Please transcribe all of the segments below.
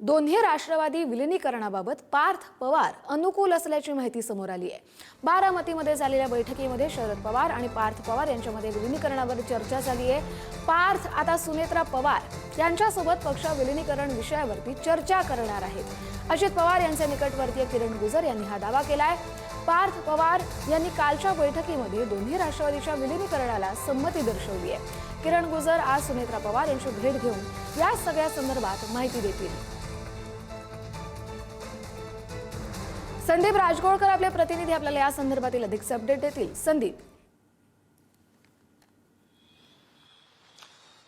दोन्ही राष्ट्रवादी विलिनीकरणाबाबत पार्थ पवार अनुकूल असल्याची माहिती समोर आली आहे। बारामतीमध्ये झालेल्या बैठकीमध्ये शरद पवार आणि पार्थ पवार यांच्यामध्ये विलिनीकरणावर चर्चा झाली आहे। पार्थ आता सुनेत्रा पवार यांच्यासोबत पक्ष विलिनीकरण विषयावरती चर्चा करणार आहेत। अजित पवार यांचे निकटवर्तीय किरण गुजर यांनी हा दावा केलाय। पार्थ पवार यांनी कालच्या बैठकीमध्ये दोन्ही राष्ट्रवादीच्या विलिनीकरणाला संमती दर्शवली आहे। किरण गुजर आज सुनेत्रा पवार यांची भेट घेऊन या सगळ्या संदर्भात माहिती देतील। संदीप राजगोळकर आपले प्रतिनिधी आपल्याला या संदर्भातील अधिक अपडेट देतील। संदीप,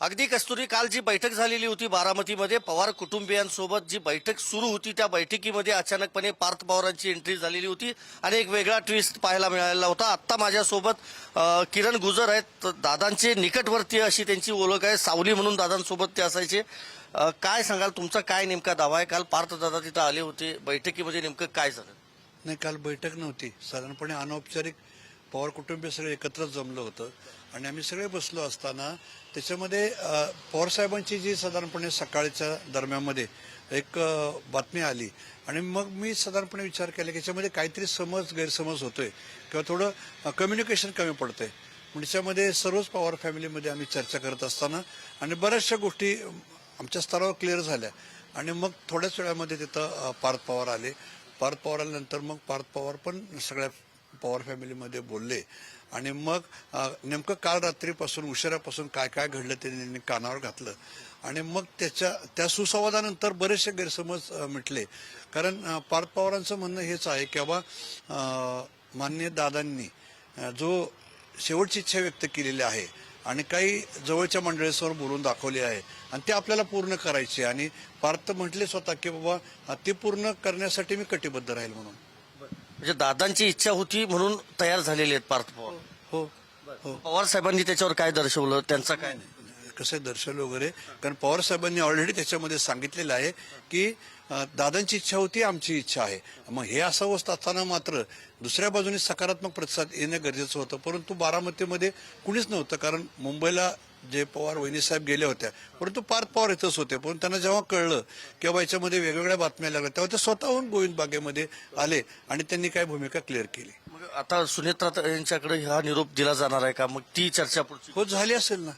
अगदी कस्तुरी, काल जी बैठक झालेली होती बारामतीमध्ये पवार कुटुंबियांसोबत जी बैठक सुरू होती त्या बैठकीमध्ये अचानकपणे पार्थ पवारांची एंट्री झालेली होती आणि एक वेगळा ट्विस्ट पाहायला मिळालेला होता। आत्ता माझ्यासोबत किरण गुजर आहेत, दादांचे निकटवर्तीय अशी त्यांची ओळख आहे, सावली म्हणून दादांसोबत ते असायचे। काय सांगाल, तुमचा काय नेमका दावा आहे? काल पार्थ दादा तिथं आले होते, बैठकीमध्ये नेमकं काय झालं? नाही, काल बैठक नव्हती, साधारणपणे अनौपचारिक पवार कुटुंबीय सगळे एकत्र जमलं होतं आणि आम्ही सगळे बसलो असताना त्याच्यामध्ये पवार साहेबांची जी साधारणपणे सकाळच्या दरम्यानमध्ये एक बातमी आली आणि मग मी साधारणपणे विचार केला की याच्यामध्ये काहीतरी गैरसमज होतोय किंवा थोडं कम्युनिकेशन कमी पडतंय। म्हणजे त्याच्यामध्ये सर्वच पवार फॅमिलीमध्ये आम्ही चर्चा करत असताना आणि बऱ्याचशा गोष्टी आमच्या स्तरावर क्लिअर झाल्या आणि मग थोड्याच वेळामध्ये तिथं पार्थ पवार आले। पार्थ पवार आल्यानंतर मग पार्थ पवार पण सगळ्या पवार फॅमिलीमध्ये बोलले आणि मग नेमकं काल रात्रीपासून उशिरापासून काय काय घडलं ते त्यांनी कानावर घातलं आणि मग त्या सुसंवादानंतर बरेचसे गैरसमज मिटले। कारण पार्थ पवारांचं म्हणणं हेच आहे की बाबा माननीय दादांनी जो शेवटची इच्छा व्यक्त केलेली आहे आणि काही जवळच्या मंडळींसमोर बोलून दाखवले आहे आणि ते आपल्याला पूर्ण करायचे आणि पार्थ म्हटले स्वतः की बाबा ते पूर्ण करण्यासाठी मी कटिबद्ध राहील म्हणून। म्हणजे दादांची इच्छा होती म्हणून तयार झालेले आहेत पार्थ पवार? हो हो। पवार साहेबांनी त्याच्यावर काय दर्शवलं, त्यांचा काय? कसं दर्शवलं वगैरे, कारण पवार साहेबांनी ऑलरेडी त्याच्यामध्ये सांगितलेलं आहे की दादांची इच्छा होती, आमची इच्छा आहे। मग हे असं अवस्था असताना मात्र दुसऱ्या बाजूने सकारात्मक प्रतिसाद येणं गरजेचं होतं, परंतु बारामतीमध्ये कुणीच नव्हतं। कारण मुंबईला जे पवार वहिनीसाहेब गेल्या होत्या, परंतु पार्थ पवार इथंच होते। पण त्यांना जेव्हा कळलं किंवा याच्यामध्ये वेगवेगळ्या बातम्या लागल्या तेव्हा ते स्वतःहून गोविंद बागेमध्ये आले आणि त्यांनी काय भूमिका क्लिअर केली। मग आता सुनेत्रा यांच्याकडे हा निरोप दिला जाणार आहे का? मग ती चर्चा पुढची हो, झाली असेल ना,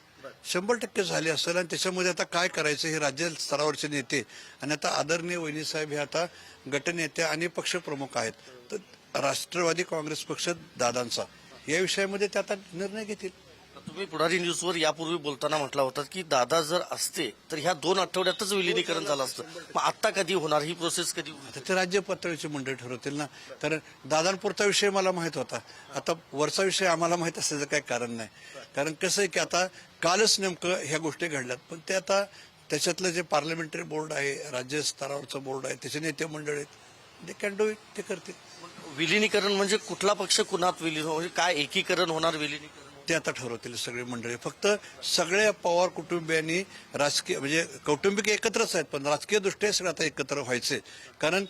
100% झाली असेल आणि त्याच्यामध्ये आता काय करायचं हे राज्य स्तरावरचे नेते आणि आता आदरणीय वहिनीसाहेब हे आता गटनेते आणि पक्षप्रमुख आहेत, तर राष्ट्रवादी काँग्रेस पक्ष दादांचा या विषयामध्ये ते आता निर्णय घेतील। तुम्ही पुढारी न्यूजवर यापूर्वी बोलताना म्हटला होता की दादा जर असते तर ह्या 2 आठवड्यातच विलिनीकरण झालं असतं। मग आता कधी होणार ही प्रोसेस, कधी होणार? ते राज्य पातळीची मंडळी ठरवतील ना, कारण दादांपुरता विषय मला माहित होता, आता वरचा विषय आम्हाला माहित असल्याचं काही कारण नाही। कारण कसं आहे की आता कालच नेमकं ह्या गोष्टी घडल्यात, पण ते आता त्याच्यातलं जे पार्लमेंटरी बोर्ड आहे, राज्य स्तरावरचं बोर्ड आहे, त्याचे नेते मंडळ आहेत, दे कॅन डू इट, ते करतील। विलिनीकरण म्हणजे कुठला पक्ष कुणात विलीन, म्हणजे काय एकीकरण होणार विलिनीकरण? ते आता ठरवतील सगळे मंडळी। फक्त सगळ्या पवार कुटुंबियांनी राजकीय म्हणजे कौटुंबिक एकत्रच आहेत, पण राजकीय दृष्ट्या सगळं आता एकत्र व्हायचे। कारण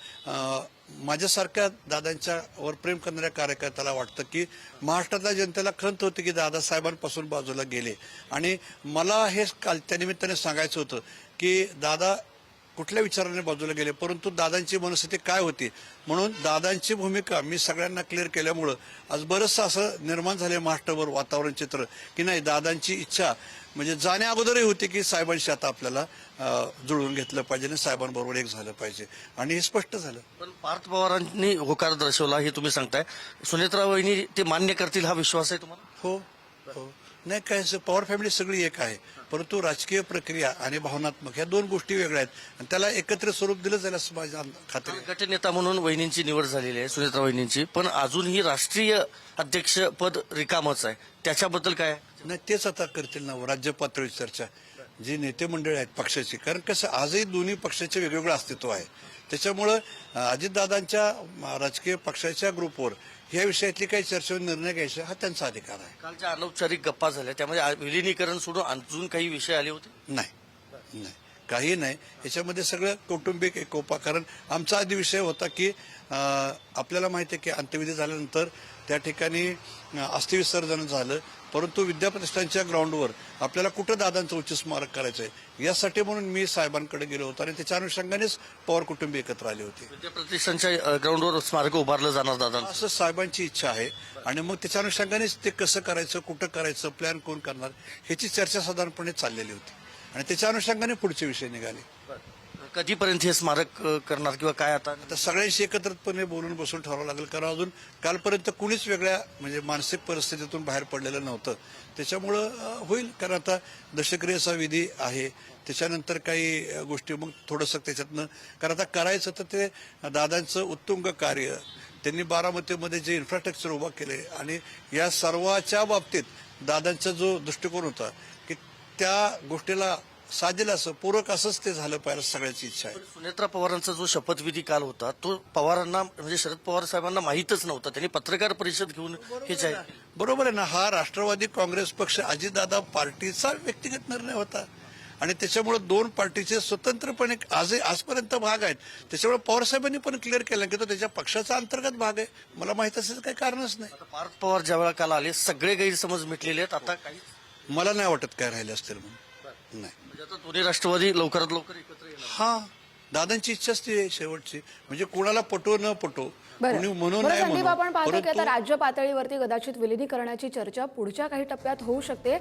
माझ्यासारख्या दादांच्यावर प्रेम करणाऱ्या कार्यकर्त्याला वाटतं की महाराष्ट्रातल्या जनतेला खंत होती की दादासाहेबांपासून बाजूला गेले आणि मला हे काल त्यानिमित्ताने सांगायचं होतं की दादा कुठल्या विचाराने बाजूला गेले, परंतु दादांची मनस्थिती काय होती म्हणून दादांची भूमिका मी सगळ्यांना क्लिअर केल्यामुळं आज बरंचसं असं निर्माण झाले महाराष्ट्रभर वातावरण चित्र की नाही, दादांची इच्छा म्हणजे जाण्या अगोदरही होती की साहेबांशी आता आपल्याला जुळवून घेतलं पाहिजे आणि साहेबांबरोबर एक झालं पाहिजे आणि हे स्पष्ट झालं। पण पार्थ पवारांनी होकार दर्शवला हे तुम्ही सांगताय, सुनेत्रा वहिनी ते मान्य करतील हा विश्वास आहे तुम्हाला? हो हो, नाही काय, पवार फॅमिली सगळी एक आहे, परंतु राजकीय प्रक्रिया आणि भावनात्मक ह्या 2 गोष्टी वेगळ्या आहेत आणि त्याला एकत्र स्वरूप दिलं जाईल असं माझ्या खात्री आहे। गटनेता म्हणून वहिनींची निवड झालेली आहे, सुनेत्रा वहिनींची, पण अजूनही राष्ट्रीय अध्यक्षपद रिकामच आहे, त्याच्याबद्दल काय? नाही, तेच आता करतील ना राज्य पातळी चर्चा, जी नेते मंडळी आहेत पक्षाची। कारण कसं आजही दोन्ही पक्षाचे वेगवेगळं अस्तित्व आहे, त्याच्यामुळं अजितदादांच्या राजकीय पक्षाच्या ग्रुपवर या विषयातली काही चर्चेवर निर्णय घ्यायचा हा त्यांचा अधिकार आहे। कालच्या अनौपचारिक गप्पा झाल्या त्यामध्ये विलिनीकरण सोडून अजून काही विषय आले होते? नाही नाही, काही नाही. याच्यामध्ये सगळं कौटुंबिक एकोपा. कारण आमचा आधी विषय होता की आपल्याला माहिती आहे की अंत्यविधी झाल्यानंतर त्या ठिकाणी अस्थिविसर्जन झालं, परंतु विद्याप्रतिष्ठानच्या ग्राउंडवर आपल्याला कुठं दादांचं उच्च स्मारक करायचं आहे यासाठी म्हणून मी साहेबांकडे गेलो होतो आणि त्याच्या अनुषंगानेच पवार कुटुंबीय एकत्र आले होते. विद्याप्रतिष्ठानच्या ग्राउंडवर स्मारक उभारलं जाणार दादा. असं साहेबांची इच्छा आहे आणि मग त्याच्या अनुषंगानेच ते कसं करायचं, कुठं करायचं, प्लॅन कोण करणार ह्याची चर्चा साधारणपणे चाललेली होती आणि त्याच्या अनुषंगाने पुढचे विषय निघाले. कधीपर्यंत हे स्मारक करणार किंवा काय आता? आता सगळ्यांशी एकत्रितपणे बोलून बसून ठरवावं लागेल, कारण अजून कालपर्यंत कुणीच वेगळ्या म्हणजे मानसिक परिस्थितीतून बाहेर पडलेलं नव्हतं. त्याच्यामुळं होईल, कारण आता दशक्रियेचा विधी आहे, त्याच्यानंतर काही गोष्टी मग थोडंसं त्याच्यातनं, कारण आता करायचं तर ते दादांचं उत्तुंग कार्य, त्यांनी बारामतीमध्ये जे इन्फ्रास्ट्रक्चर उभा केले आणि या सर्वाच्या बाबतीत दादांचा जो दृष्टिकोन होता की त्या गोष्टीला साजेल असं पूरक असंच ते झालं पाहिजे, सगळ्याची इच्छा आहे. सुनेत्रा पवारांचा जो शपथविधी काल होता तो पवारांना म्हणजे शरद पवार साहेबांना माहीतच नव्हता. त्यांनी पत्रकार परिषद घेऊन हे जाहीर केलं. बरोबर आहे ना. हा राष्ट्रवादी काँग्रेस पक्ष अजितदादा पार्टीचा व्यक्तिगत निर्णय होता आणि त्याच्यामुळे दोन पार्टीचे स्वतंत्रपणे आजपर्यंत भाग आहेत. त्याच्यामुळे पवार साहेबांनी पण क्लिअर केलं की तो त्याच्या पक्षाचा अंतर्गत भाग आहे. मला माहित असेल काही कारणच नाही. आता पार्थ पवार ज्यावेळेला काल आले सगळे गैरसमज मिटलेले आहेत. आता काही मला नाही वाटत काय राहिले असतील म्हणून. नाही, म्हणजे आता दोन्ही राष्ट्रवादी लवकरात लवकर एकत्र येणार. हा दादांची इच्छाच ती आहे शेवटची. म्हणजे कोणाला पटो न पटो, कोणी म्हणू बरं नाही संदीप, म्हणू, आपण पाहतो की आता परंतु राज्य पातळीवरती कदाचित विलिनीकरणाची चर्चा पुढच्या काही टप्प्यात होऊ शकते.